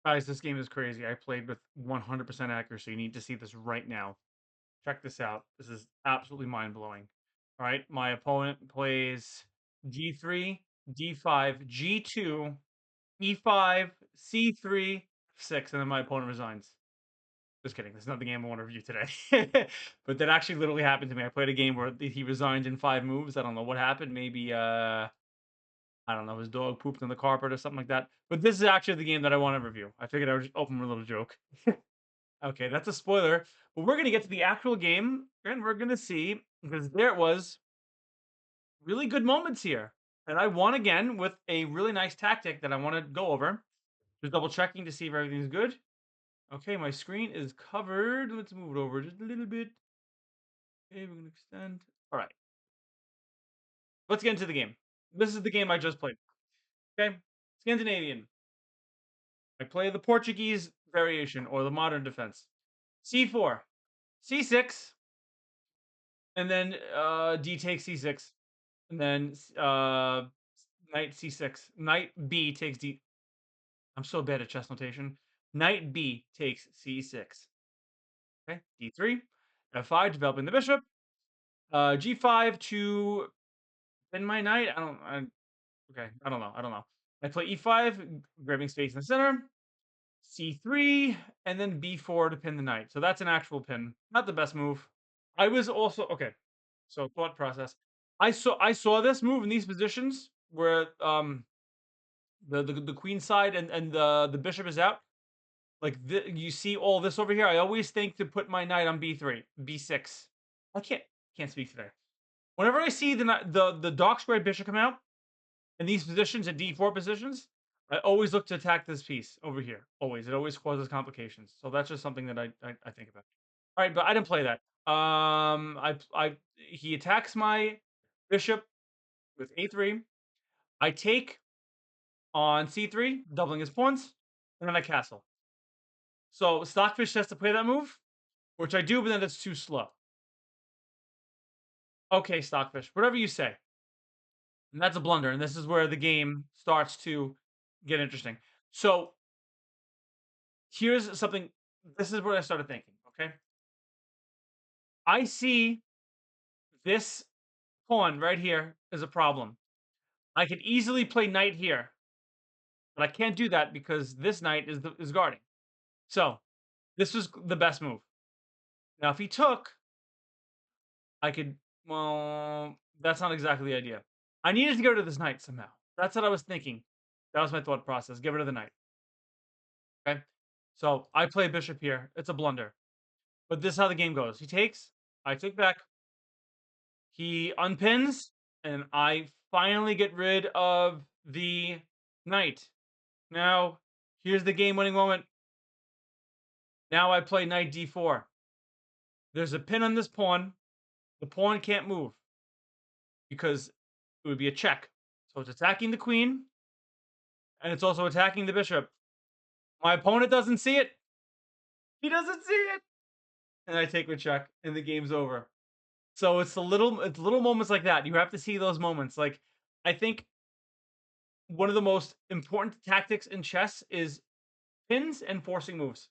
Guys, this game is crazy. I played with 100% accuracy. You need to see this right now. Check this out. This is absolutely mind blowing. All right, my opponent plays G3, D5, G2, E5, C3, 6, and then my opponent resigns. Just kidding. That's not the game I want to review today. But that actually literally happened to me. I played a game where he resigned in 5 moves. I don't know what happened. Maybe I don't know, his dog pooped on the carpet or something like that. But this is actually the game that I want to review. I figured I would just open with a little joke. Okay, that's a spoiler. But we're gonna get to the actual game, and we're gonna see because there was really good moments here. And I won again with a really nice tactic that I want to go over. Just double checking to see if everything's good. Okay, my screen is covered. Let's move it over just a little bit. Okay, we're gonna extend. All right, let's get into the game. This is the game I just played. Okay, Scandinavian. I play the Portuguese variation or the modern defense. C4, C6, and then D takes C6, and then knight C6. Knight B takes D. I'm so bad at chess notation. Knight B takes C6. Okay, D3, F5, developing the bishop. G5 to pin my knight. Okay, I don't know. I don't know. I play E5, grabbing space in the center. C3, and then B4 to pin the knight. So that's an actual pin. Not the best move. I was also okay. So thought process. I saw this move in these positions where the queen side and the bishop is out. Like you see all this over here. I always think to put my knight on B3, B6. I can't speak today. Whenever I see the dark squared bishop come out in these positions in D4 positions, I always look to attack this piece over here. Always. It always causes complications. So that's just something that I think about. All right, but I didn't play that. I he attacks my bishop with A3. I take on C3, doubling his pawns, and then I castle. So Stockfish has to play that move, which I do, but then it's too slow. Okay, Stockfish, whatever you say. And that's a blunder, and this is where the game starts to get interesting. So here's something. This is what I started thinking. Okay, I see this pawn right here is a problem. I could easily play knight here, but I can't do that because this knight is guarding. So this was the best move. Now, if he took, I could. Well, that's not exactly the idea. I needed to get rid of this knight somehow. That's what I was thinking. That was my thought process. Get rid of the knight. Okay. So I play bishop here. It's a blunder. But this is how the game goes. He takes. I take back. He unpins, and I finally get rid of the knight. Now, here's the game-winning moment. Now I play knight d4. There's a pin on this pawn. The pawn can't move because it would be a check. So it's attacking the queen, and it's also attacking the bishop. My opponent doesn't see it. He doesn't see it, and I take the check, and the game's over. So it's little moments like that. You have to see those moments. Like I think one of the most important tactics in chess is pins and forcing moves.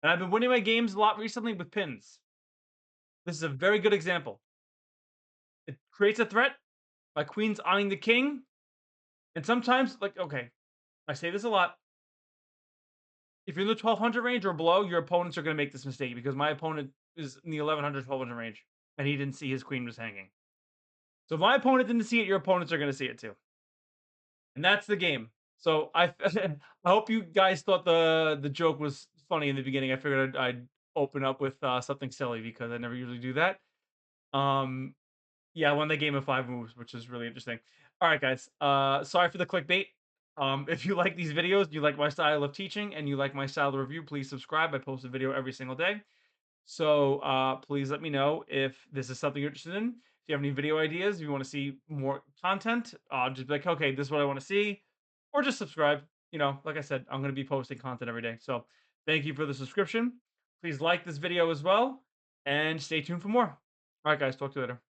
And I've been winning my games a lot recently with pins. This is a very good example. It creates a threat. My queen's eyeing the king. And sometimes, like, okay, I say this a lot. If you're in the 1200 range or below, your opponents are going to make this mistake because my opponent is in the 1100, 1200 range and he didn't see his queen was hanging. So if my opponent didn't see it, your opponents are going to see it too. And that's the game. So I I hope you guys thought the joke was funny in the beginning. I figured I'd open up with something silly because I never usually do that. Um, yeah, I won the game of 5 moves, which is really interesting. All right, guys. Sorry for the clickbait. If you like these videos, you like my style of teaching, and you like my style of review, please subscribe. I post a video every single day. So please let me know if this is something you're interested in. If you have any video ideas, if you want to see more content, just be like, okay, this is what I want to see, or just subscribe. Like I said, I'm going to be posting content every day. So thank you for the subscription. Please like this video as well, and stay tuned for more. All right, guys, talk to you later.